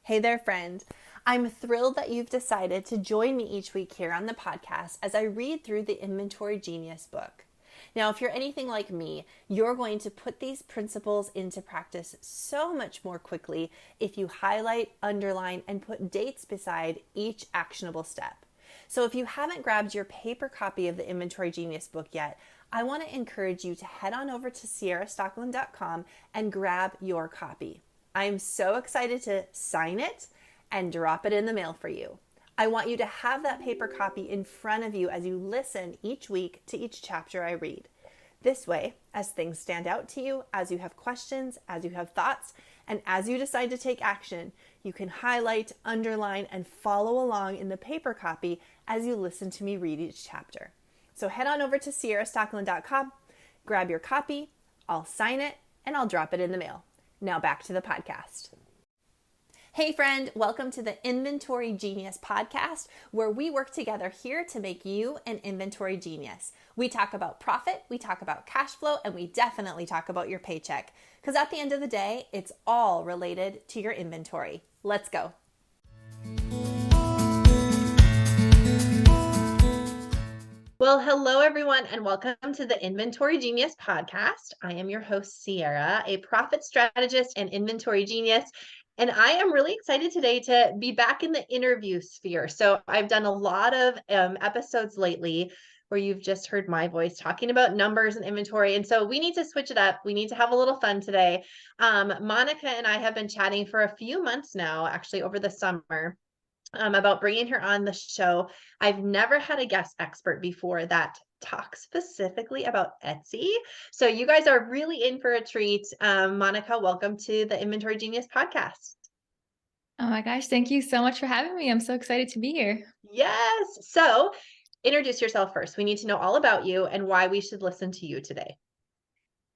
Hey there, friend. I'm thrilled that you've decided to join me each week here on the podcast as I read through the Inventory Genius book. Now, if you're anything like me, you're going to put these principles into practice so much more quickly if you highlight, underline, and put dates beside each actionable step. So if you haven't grabbed your paper copy of the Inventory Genius book yet, I want to encourage you to head on over to ciarastockeland.com and grab your copy. I'm so excited to sign it and drop it in the mail for you. I want you to have that paper copy in front of you as you listen each week to each chapter I read. This way, as things stand out to you, as you have questions, as you have thoughts, and as you decide to take action, you can highlight, underline, and follow along in the paper copy as you listen to me read each chapter. So head on over to ciarastockeland.com, grab your copy, I'll sign it, and I'll drop it in the mail. Now back to the podcast. Hey friend, welcome to the Inventory Genius podcast, where we work together here to make you an inventory genius. We talk about profit, we talk about cash flow, and we definitely talk about your paycheck. Because at the end of the day, it's all related to your inventory. Let's go. Well, hello everyone, and welcome to the Inventory Genius podcast. I am your host, Ciara, a profit strategist and inventory genius. And I am really excited today to be back in the interview sphere. So I've done a lot of episodes lately where you've just heard my voice talking about numbers and inventory. And so we need to switch it up. We need to have a little fun today. Monica and I have been chatting for a few months now, actually over the summer, about bringing her on the show. I've never had a guest expert before that talks specifically about Etsy. So you guys are really in for a treat. Monica, welcome to the Inventory Genius podcast. Oh my gosh, thank you so much for having me. I'm so excited to be here. Yes. So introduce yourself first. We need to know all about you and why we should listen to you today.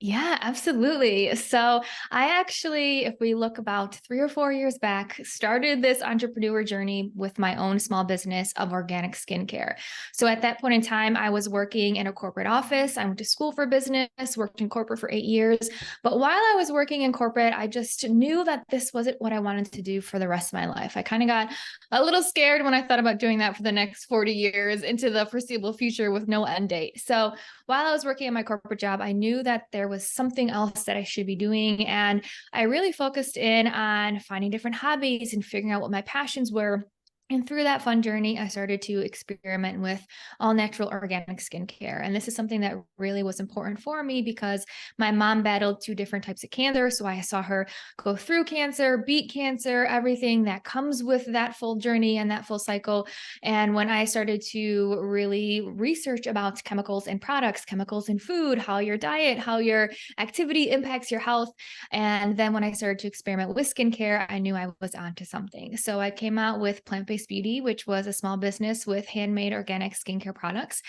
Yeah, absolutely. So I actually, if we look about 3 or 4 years back, started this entrepreneur journey with my own small business of organic skincare. So at that point in time, I was working in a corporate office. I went to school for business, worked in corporate for 8 years. But while I was working in corporate, I just knew that this wasn't what I wanted to do for the rest of my life. I kind of got a little scared when I thought about doing that for the next 40 years into the foreseeable future with no end date. So while I was working at my corporate job, I knew that there was something else that I should be doing. And I really focused in on finding different hobbies and figuring out what my passions were. And through that fun journey, I started to experiment with all natural organic skincare. And this is something that really was important for me because my mom battled 2 different types of cancer. So I saw her go through cancer, beat cancer, everything that comes with that full journey and that full cycle. And when I started to really research about chemicals and products, chemicals in food, how your diet, how your activity impacts your health. And then when I started to experiment with skincare, I knew I was onto something. So I came out with Plant-Based Beauty, which was a small business with handmade organic skincare products.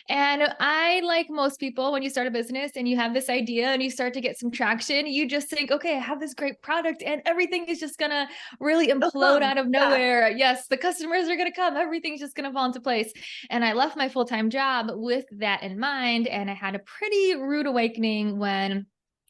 And I, like most people, when you start a business and you have this idea and you start to get some traction, you just think, okay, I have this great product and everything is just going to really implode out of nowhere. Yes, the customers are going to come. Everything's just going to fall into place. And I left my full-time job with that in mind. And I had a pretty rude awakening when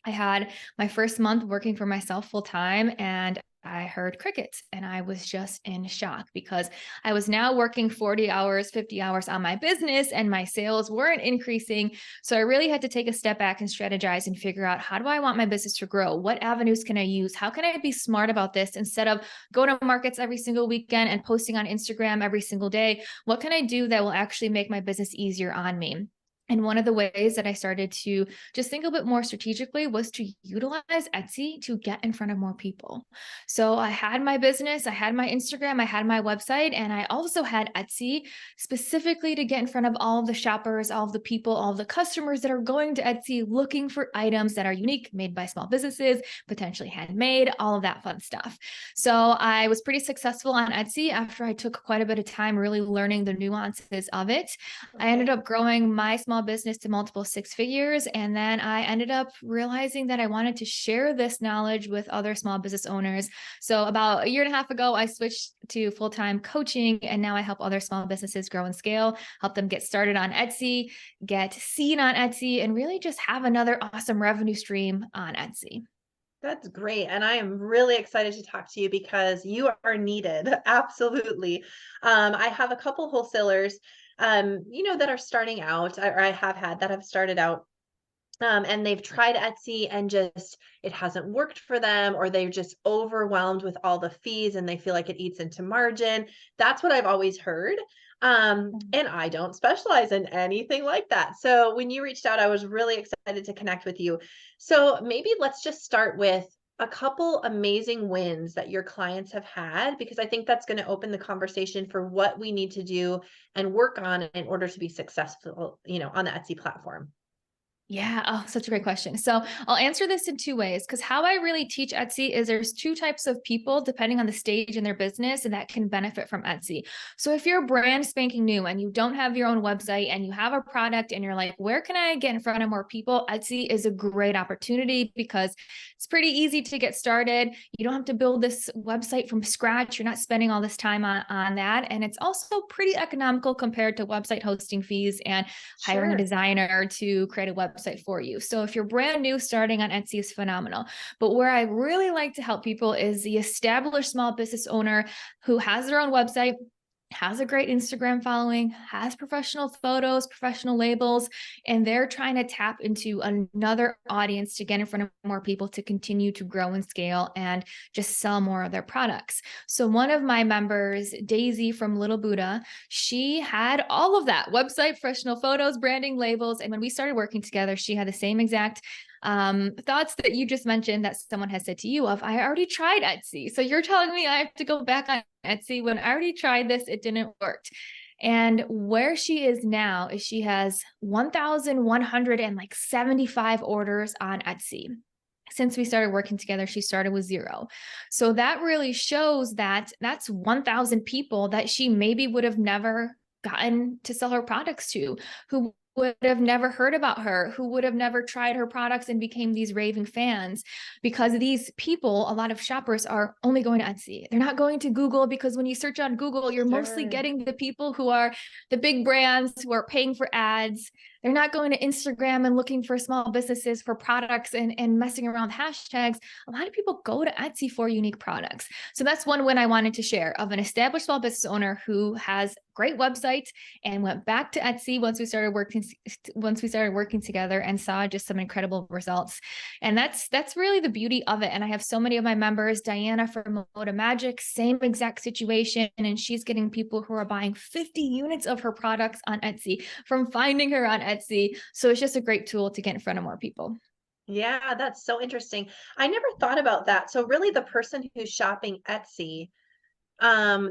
I had my first month working for myself full time and I heard crickets and I was just in shock because I was now working 40 hours, 50 hours on my business and my sales weren't increasing. So I really had to take a step back and strategize and figure out, how do I want my business to grow? What avenues can I use? How can I be smart about this instead of going to markets every single weekend and posting on Instagram every single day? What can I do that will actually make my business easier on me? And one of the ways that I started to just think a bit more strategically was to utilize Etsy to get in front of more people. So I had my business, I had my Instagram, I had my website, and I also had Etsy specifically to get in front of all of the shoppers, all of the people, all of the customers that are going to Etsy looking for items that are unique, made by small businesses, potentially handmade, all of that fun stuff. So I was pretty successful on Etsy after I took quite a bit of time really learning the nuances of it. I ended up growing my small business to multiple 6 figures. And then I ended up realizing that I wanted to share this knowledge with other small business owners. So about a year and a half ago, I switched to full-time coaching. And now I help other small businesses grow and scale, help them get started on Etsy, get seen on Etsy, and really just have another awesome revenue stream on Etsy. That's great. And I am really excited to talk to you because you are needed. Absolutely. I have a couple wholesalers, that are starting out, or I have had that have started out. And they've tried Etsy and just it hasn't worked for them, or they're just overwhelmed with all the fees and they feel like it eats into margin. That's what I've always heard. And I don't specialize in anything like that. So when you reached out, I was really excited to connect with you. So maybe let's just start with a couple amazing wins that your clients have had, because I think that's going to open the conversation for what we need to do and work on in order to be successful, on the Etsy platform. Yeah. Oh, such a great question. So I'll answer this in two ways because how I really teach Etsy is there's two types of people depending on the stage in their business and that can benefit from Etsy. So if you're brand spanking new and you don't have your own website and you have a product and you're like, where can I get in front of more people? Etsy is a great opportunity because it's pretty easy to get started. You don't have to build this website from scratch. You're not spending all this time on that. And it's also pretty economical compared to website hosting fees and hiring a Sure. designer to create a website for you. So if you're brand new, starting on Etsy is phenomenal. But where I really like to help people is the established small business owner who has their own website, has a great Instagram following, has professional photos, professional labels, and they're trying to tap into another audience to get in front of more people to continue to grow and scale and just sell more of their products. So one of my members, Daisy from Little Buddha, she had all of that website, professional photos, branding, labels. And when we started working together, she had the same exact thoughts that you just mentioned that someone has said to you of, I already tried Etsy. So you're telling me I have to go back on Etsy when I already tried this, it didn't work. And where she is now is she has 1,175 orders on Etsy. Since we started working together, she started with 0. So that really shows that that's 1,000 people that she maybe would have never gotten to sell her products to, who would have never heard about her, who would have never tried her products and became these raving fans, because these people, a lot of shoppers are only going to Etsy. They're not going to Google, because when you search on Google, you're mostly Sure. getting the people who are the big brands who are paying for ads. They're not going to Instagram and looking for small businesses for products and messing around with hashtags. A lot of people go to Etsy for unique products. So that's one win I wanted to share of an established small business owner who has great website and went back to Etsy once we started working together and saw just some incredible results. And that's really the beauty of it. And I have so many of my members, Diana from Moda Magic, same exact situation. And she's getting people who are buying 50 units of her products on Etsy from finding her on Etsy. So it's just a great tool to get in front of more people. Yeah, that's so interesting. I never thought about that. So really the person who's shopping Etsy,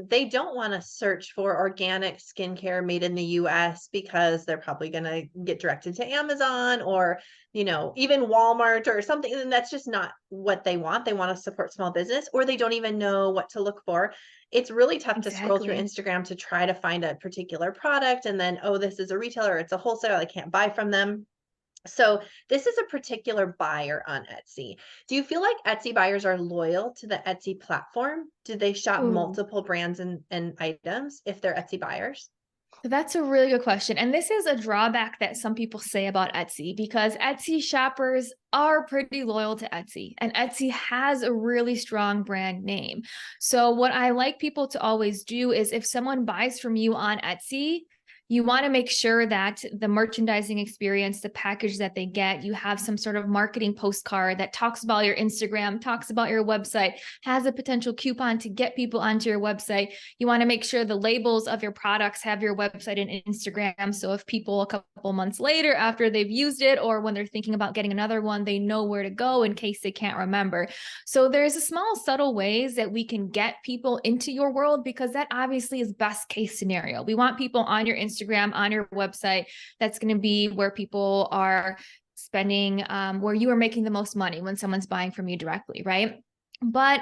they don't want to search for organic skincare made in the US because they're probably going to get directed to Amazon or, even Walmart or something. And that's just not what they want. They want to support small business, or they don't even know what to look for. It's really tough to scroll through Exactly. Instagram to try to find a particular product. And then, oh, this is a retailer, it's a wholesaler, I can't buy from them. So this is a particular buyer on Etsy. Do you feel like Etsy buyers are loyal to the Etsy platform? Do they shop Ooh. multiple brands and items if they're Etsy buyers? That's a really good question. And this is a drawback that some people say about Etsy because Etsy shoppers are pretty loyal to Etsy and Etsy has a really strong brand name. So what I like people to always do is if someone buys from you on Etsy, you want to make sure that the merchandising experience, the package that they get, you have some sort of marketing postcard that talks about your Instagram, talks about your website, has a potential coupon to get people onto your website. You want to make sure the labels of your products have your website and Instagram. So if people a couple months later after they've used it or when they're thinking about getting another one, they know where to go in case they can't remember. So there's a small subtle ways that we can get people into your world because that obviously is best case scenario. We want people on your Instagram, on your website. That's going to be where people are spending, where you are making the most money when someone's buying from you directly, right? But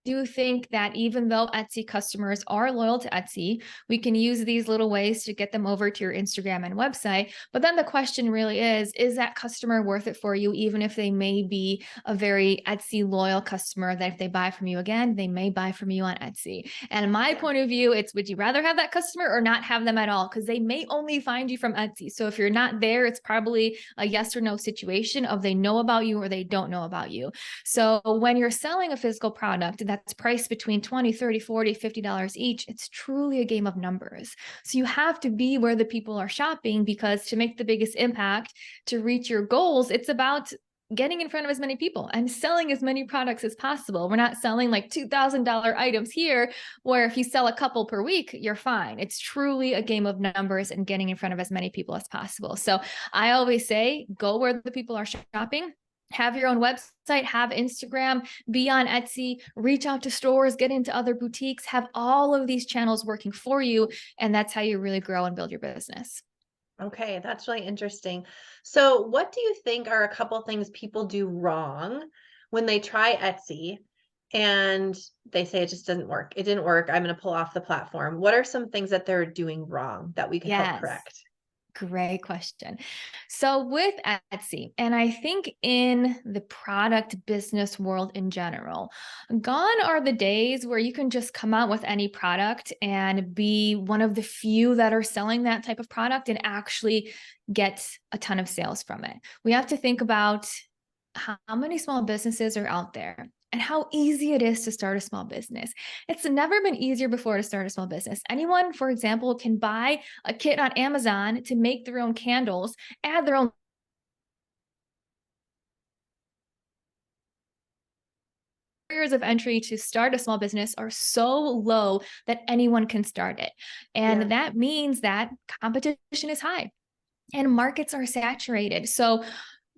do think that even though Etsy customers are loyal to Etsy, we can use these little ways to get them over to your Instagram and website. But then the question really is that customer worth it for you, even if they may be a very Etsy loyal customer that if they buy from you again, they may buy from you on Etsy. And in my Yeah. point of view, it's would you rather have that customer or not have them at all? Because they may only find you from Etsy. So if you're not there, it's probably a yes or no situation of they know about you or they don't know about you. So when you're selling a physical product that's priced between 20, 30, 40, $50 each, it's truly a game of numbers. So you have to be where the people are shopping, because to make the biggest impact, to reach your goals, it's about getting in front of as many people and selling as many products as possible. We're not selling like $2,000 items here, where if you sell a couple per week, you're fine. It's truly a game of numbers and getting in front of as many people as possible. So I always say, go where the people are shopping. Have your own website, have Instagram, be on Etsy, reach out to stores, get into other boutiques, have all of these channels working for you. And that's how you really grow and build your business. Okay, that's really interesting. So, what do you think are a couple things people do wrong when they try Etsy and they say it just doesn't work? It didn't work. I'm going to pull off the platform. What are some things that they're doing wrong that we could help Yes. correct? Great question. So with Etsy, and I think in the product business world in general, gone are the days where you can just come out with any product and be one of the few that are selling that type of product and actually get a ton of sales from it. We have to think about how many small businesses are out there and how easy it is to start a small business. It's never been easier before to start a small business. Anyone, for example, can buy a kit on Amazon to make their own candles, add their own barriers of entry to start a small business are so low that anyone can start it. Yeah. And that means that competition is high and markets are saturated. So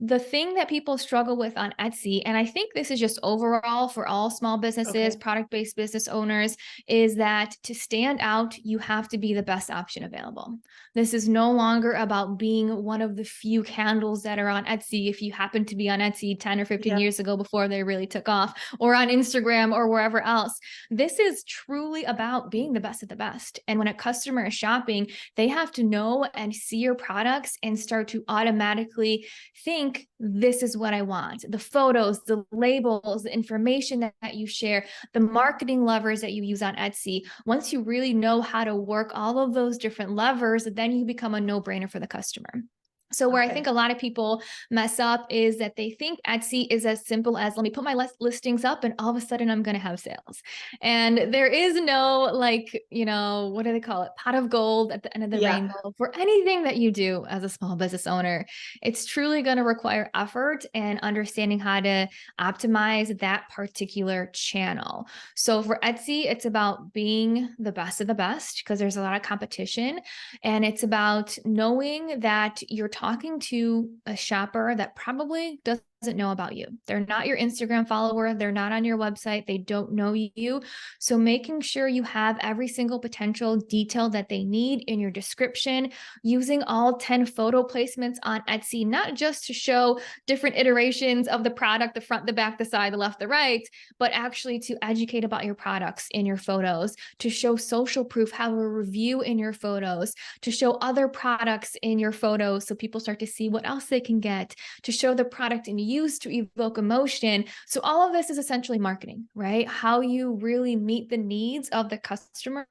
the thing that people struggle with on Etsy, and I think this is just overall for all small businesses, Okay. product-based business owners, is that to stand out, you have to be the best option available. This is no longer about being one of the few candles that are on Etsy if you happen to be on Etsy 10 or 15 Yeah. years ago before they really took off, or on Instagram or wherever else. This is truly about being the best of the best. And when a customer is shopping, they have to know and see your products and start to automatically think, this is what I want. The photos, the labels, the information that you share, the marketing levers that you use on Etsy. Once you really know how to work all of those different levers, then you become a no-brainer for the customer. So where I think Okay. a lot of people mess up is that they think Etsy is as simple as, let me put my listings up and all of a sudden I'm going to have sales. And there is no, like, what do they call it? Pot of gold at the end of the Yeah. rainbow for anything that you do as a small business owner. It's truly going to require effort and understanding how to optimize that particular channel. So for Etsy, it's about being the best of the best because there's a lot of competition. And it's about knowing that you're talking to a shopper that probably doesn't know about you. They're not your Instagram follower. They're not on your website. They don't know you. So making sure you have every single potential detail that they need in your description, using all 10 photo placements on Etsy, not just to show different iterations of the product, the front, the back, the side, the left, the right, but actually to educate about your products in your photos, to show social proof, have a review in your photos, to show other products in your photos so people start to see what else they can get, to show the product in use to evoke emotion. So all of this is essentially marketing, right? How you really meet the needs of the customer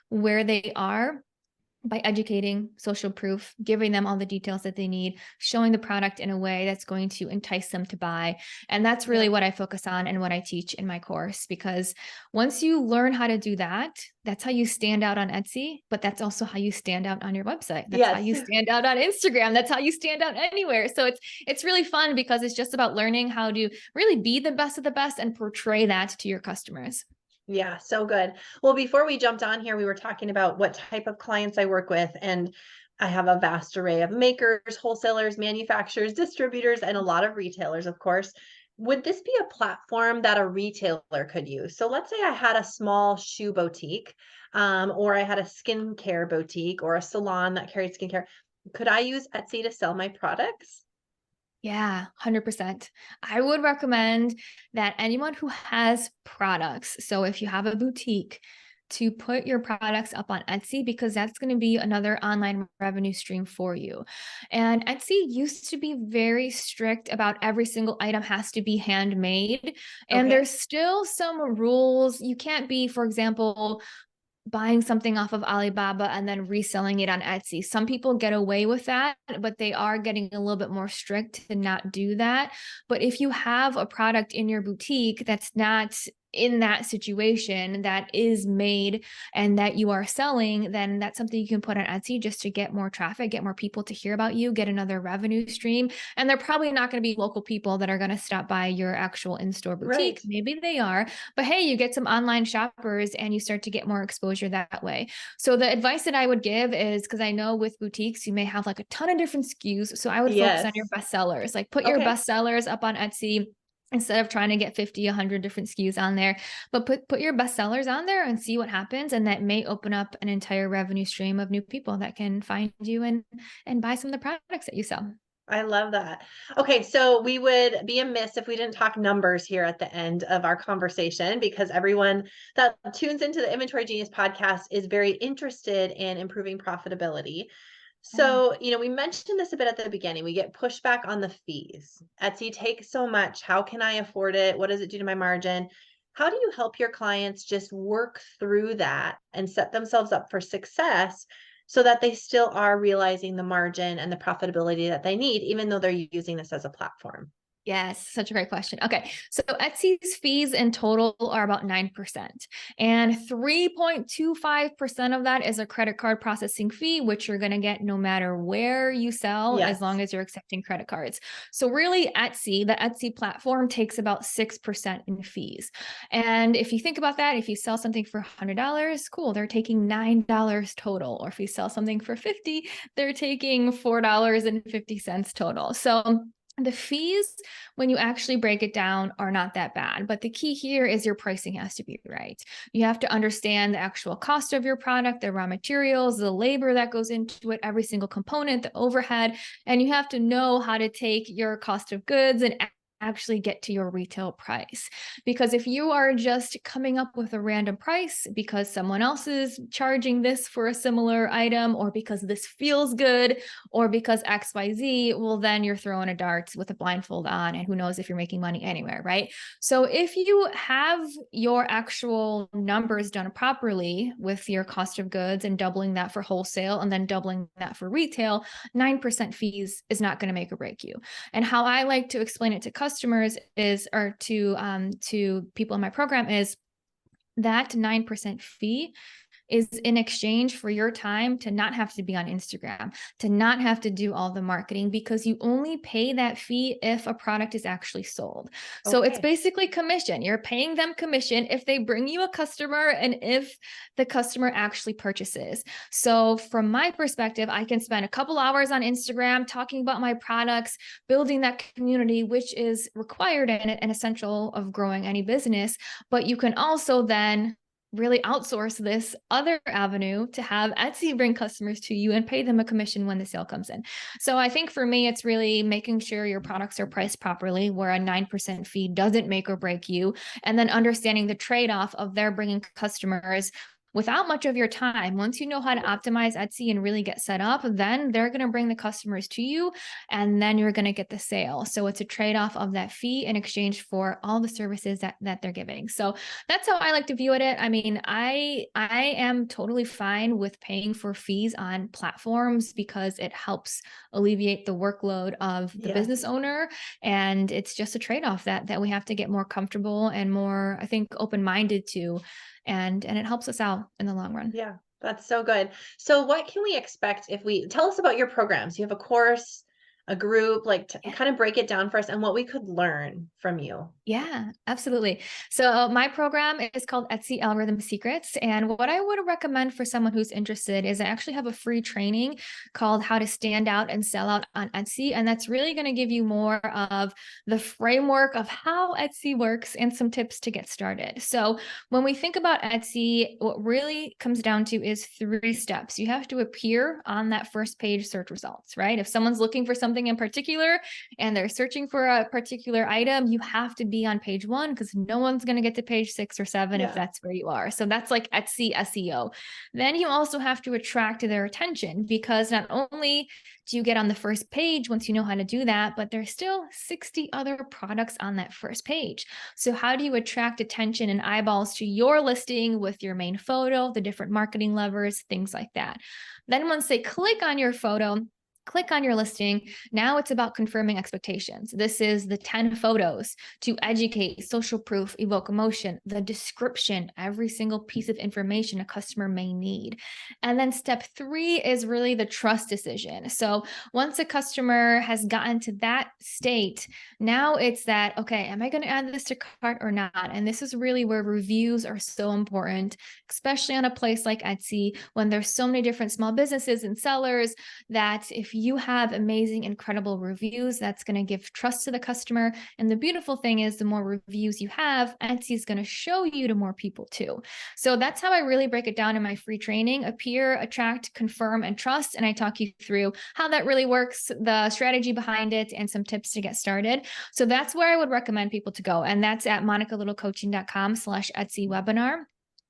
where they are by educating, social proof, giving them all the details that they need, showing the product in a way that's going to entice them to buy. And that's Yeah. really what I focus on and what I teach in my course, because once you learn how to do that, that's how you stand out on Etsy, but that's also how you stand out on your website. That's how Yes. you stand out on Instagram. That's how you stand out anywhere. So it's really fun because it's just about learning how to really be the best of the best and portray that to your customers. Yeah, so good. Well, before we jumped on here, we were talking about what type of clients I work with, and I have a vast array of makers, wholesalers, manufacturers, distributors, and a lot of retailers, of course. Would this be a platform that a retailer could use? So let's say I had a small shoe boutique, or I had a skincare boutique or a salon that carried skincare. Could I use Etsy to sell my products? Yeah, 100%. I would recommend that anyone who has products, so if you have a boutique, to put your products up on Etsy because that's going to be another online revenue stream for you. And Etsy used to be very strict about every single item has to be handmade. And Okay. there's still some rules. You can't be, for example, buying something off of Alibaba and then reselling it on Etsy. Some people get away with that, but they are getting a little bit more strict to not do that. But if you have a product in your boutique that's not in that situation that is made and that you are selling, then that's something you can put on Etsy just to get more traffic, get more people to hear about you, get another revenue stream. And they're probably not going to be local people that are going to stop by your actual in-store Right. boutique. Maybe they are, but hey, you get some online shoppers and you start to get more exposure that way. So the advice that I would give is, because I know with boutiques, you may have like a ton of different SKUs. So I would focus on your Yes. best sellers, like put your Okay. best sellers up on Etsy instead of trying to get 50, 100 different SKUs on there, but put your best sellers on there and see what happens. And that may open up an entire revenue stream of new people that can find you and buy some of the products that you sell. I love that. Okay, so we would be amiss if we didn't talk numbers here at the end of our conversation because everyone that tunes into the Inventory Genius podcast is very interested in improving profitability. Yeah. So, we mentioned this a bit at the beginning. We get pushback on the fees. Etsy takes so much. How can I afford it? What does it do to my margin? How do you help your clients just work through that and set themselves up for success so that they still are realizing the margin and the profitability that they need, even though they're using this as a platform? Yes, such a great question. Okay, so Etsy's fees in total are about 9%, and 3.25% of that is a credit card processing fee, which you're going to get no matter where you sell, as long Yes. as you're accepting credit cards. So, really, the Etsy platform takes about 6% in fees. And if you think about that, if you sell something for $100, cool, they're taking $9 total. Or if you sell something for 50, they're taking $4.50 total. So, the fees, when you actually break it down, are not that bad. But the key here is your pricing has to be right. You have to understand the actual cost of your product, the raw materials, the labor that goes into it, every single component, the overhead. And you have to know how to take your cost of goods and actually get to your retail price. Because if you are just coming up with a random price because someone else is charging this for a similar item, or because this feels good, or because XYZ, well, then you're throwing a dart with a blindfold on, and who knows if you're making money anywhere, right? So if you have your actual numbers done properly with your cost of goods and doubling that for wholesale and then doubling that for retail, 9% fees is not going to make or break you. And how I like to explain it to customers is, or to people in my program, is that 9% fee is in exchange for your time to not have to be on Instagram, to not have to do all the marketing, because you only pay that fee if a product is actually sold. So it's Okay. basically commission. You're paying them commission if they bring you a customer and if the customer actually purchases. So from my perspective, I can spend a couple hours on Instagram talking about my products, building that community, which is required and essential of growing any business. But you can also then really outsource this other avenue to have Etsy bring customers to you and pay them a commission when the sale comes in. So I think for me, it's really making sure your products are priced properly, where a 9% fee doesn't make or break you, and then understanding the trade off of their bringing customers without much of your time. Once you know how to optimize Etsy and really get set up, then they're going to bring the customers to you, and then you're going to get the sale. So it's a trade off of that fee in exchange for all the services that they're giving. So that's how I like to view it. I mean, I am totally fine with paying for fees on platforms because it helps alleviate the workload of the business Yes. owner, and it's just a trade-off that we have to get more comfortable and more, I think, open-minded to, and it helps us out in the long run. Yeah. That's so good. So what can we expect if we tell us about your programs? You have a course, a group, like kind of break it down for us and what we could learn from you. Yeah, absolutely. So my program is called Etsy Algorithm Secrets. And what I would recommend for someone who's interested is I actually have a free training called How to Stand Out and Sell Out on Etsy. And that's really going to give you more of the framework of how Etsy works and some tips to get started. So when we think about Etsy, what really comes down to is 3 steps. You have to appear on that first page search results, right? If someone's looking for something something in particular and they're searching for a particular item, you have to be on page 1 because no one's going to get to page 6 or 7 if that's where you are. So that's like Etsy SEO. Then you also have to attract their attention, because not only do you get on the first page once you know how to do that, but there's still 60 other products on that first page. So how do you attract attention and eyeballs to your listing with your main photo, the different marketing levers, things like that? Then once they click on your photo, click on your listing, now it's about confirming expectations. This is the 10 photos to educate, social proof, evoke emotion, the description, every single piece of information a customer may need. And then step 3 is really the trust decision. So once a customer has gotten to that state, now it's that, okay, am I going to add this to cart or not? And this is really where reviews are so important, especially on a place like Etsy, when there's so many different small businesses and sellers, that if you have amazing, incredible reviews, that's going to give trust to the customer. And the beautiful thing is, the more reviews you have, Etsy is going to show you to more people too. So that's how I really break it down in my free training: appear, attract, confirm, and trust. And I talk you through how that really works, the strategy behind it, and some tips to get started. So that's where I would recommend people to go. And that's at monicalittlecoaching.com/Etsy webinar.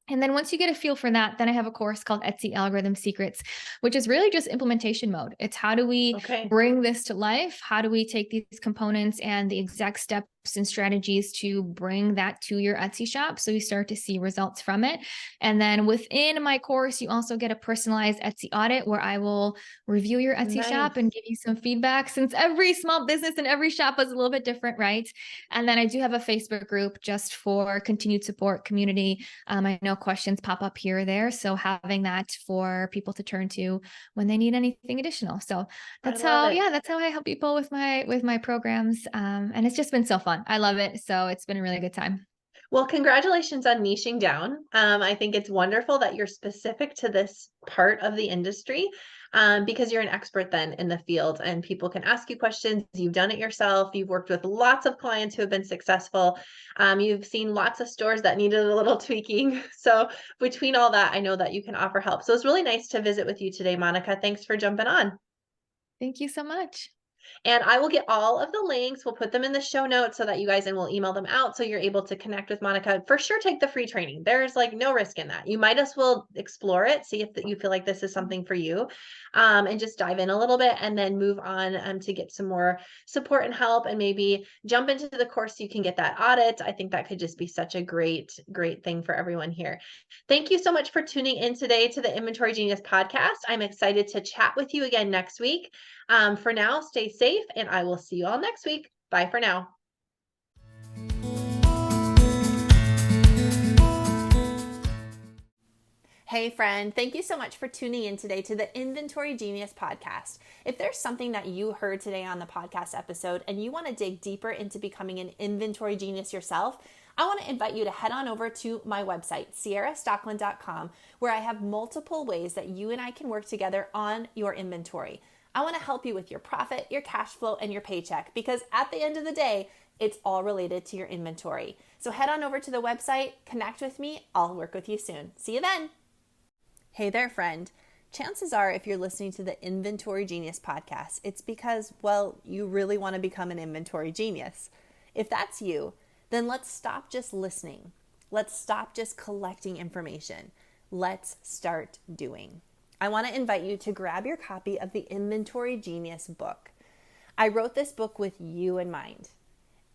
And then once you get a feel for that, then I have a course called Etsy Algorithm Secrets, which is really just implementation mode. It's how do we bring this to life? How do we take these components and the exact steps and strategies to bring that to your Etsy shop, so you start to see results from it? And then within my course, you also get a personalized Etsy audit where I will review your Etsy shop and give you some feedback, since every small business and every shop is a little bit different, right? And then I do have a Facebook group just for continued support community. I know questions pop up here or there, so having that for people to turn to when they need anything additional. So that's how I help people with my programs. And it's just been so fun. I love it. So it's been a really good time. Well, congratulations on niching down. I think it's wonderful that you're specific to this part of the industry, because you're an expert then in the field and people can ask you questions. You've done it yourself. You've worked with lots of clients who have been successful. You've seen lots of stores that needed a little tweaking. So between all that, I know that you can offer help. So it's really nice to visit with you today, Monica. Thanks for jumping on. Thank you so much. And I will get all of the links. We'll put them in the show notes so that you guys, and we'll email them out so you're able to connect with Monica. For sure, take the free training. There's like no risk in that. You might as well explore it, see if you feel like this is something for you, and just dive in a little bit and then move on to get some more support and help, and maybe jump into the course so you can get that audit. I think that could just be such a great thing for everyone here. Thank you so much for tuning in today to the Inventory Genius podcast. I'm excited to chat with you again next week. For now, stay safe, and I will see you all next week. Bye for now. Hey friend, thank you so much for tuning in today to the Inventory Genius podcast. If there's something that you heard today on the podcast episode and you want to dig deeper into becoming an inventory genius yourself, I want to invite you to head on over to my website, ciarastocklin.com, where I have multiple ways that you and I can work together on your inventory. I want to help you with your profit, your cash flow, and your paycheck, because at the end of the day, it's all related to your inventory. So head on over to the website, connect with me. I'll work with you soon. See you then. Hey there, friend. Chances are, if you're listening to the Inventory Genius podcast, it's because, well, you really want to become an inventory genius. If that's you, then let's stop just listening. Let's stop just collecting information. Let's start doing. I want to invite you to grab your copy of the Inventory Genius book. I wrote this book with you in mind.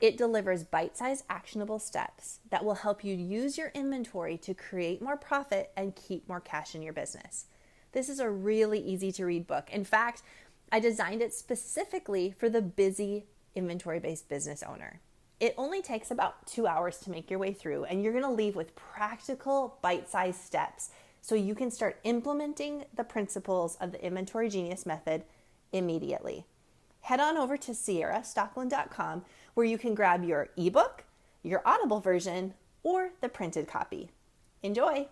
It delivers bite-sized actionable steps that will help you use your inventory to create more profit and keep more cash in your business. This is a really easy to read book. In fact, I designed it specifically for the busy inventory-based business owner. It only takes about 2 hours to make your way through, and you're going to leave with practical bite-sized steps so you can start implementing the principles of the Inventory Genius method immediately. Head on over to ciarastocklin.com, where you can grab your ebook, your Audible version, or the printed copy. Enjoy!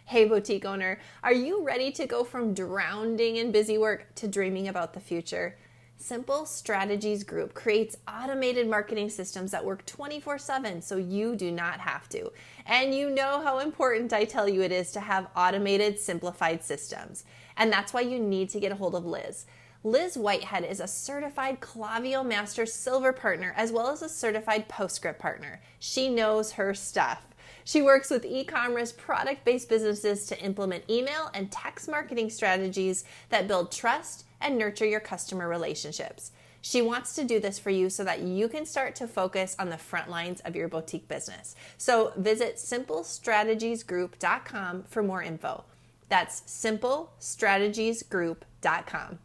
Hey boutique owner, are you ready to go from drowning in busy work to dreaming about the future? Simple Strategies Group creates automated marketing systems that work 24/7 so you do not have to. And you know how important I tell you it is to have automated, simplified systems. And that's why you need to get a hold of Liz. Liz Whitehead is a certified Klaviyo Master Silver partner as well as a certified Postscript partner. She knows her stuff. She works with e-commerce product-based businesses to implement email and text marketing strategies that build trust and nurture your customer relationships. She wants to do this for you so that you can start to focus on the front lines of your boutique business. So visit simplestrategiesgroup.com for more info. That's simplestrategiesgroup.com.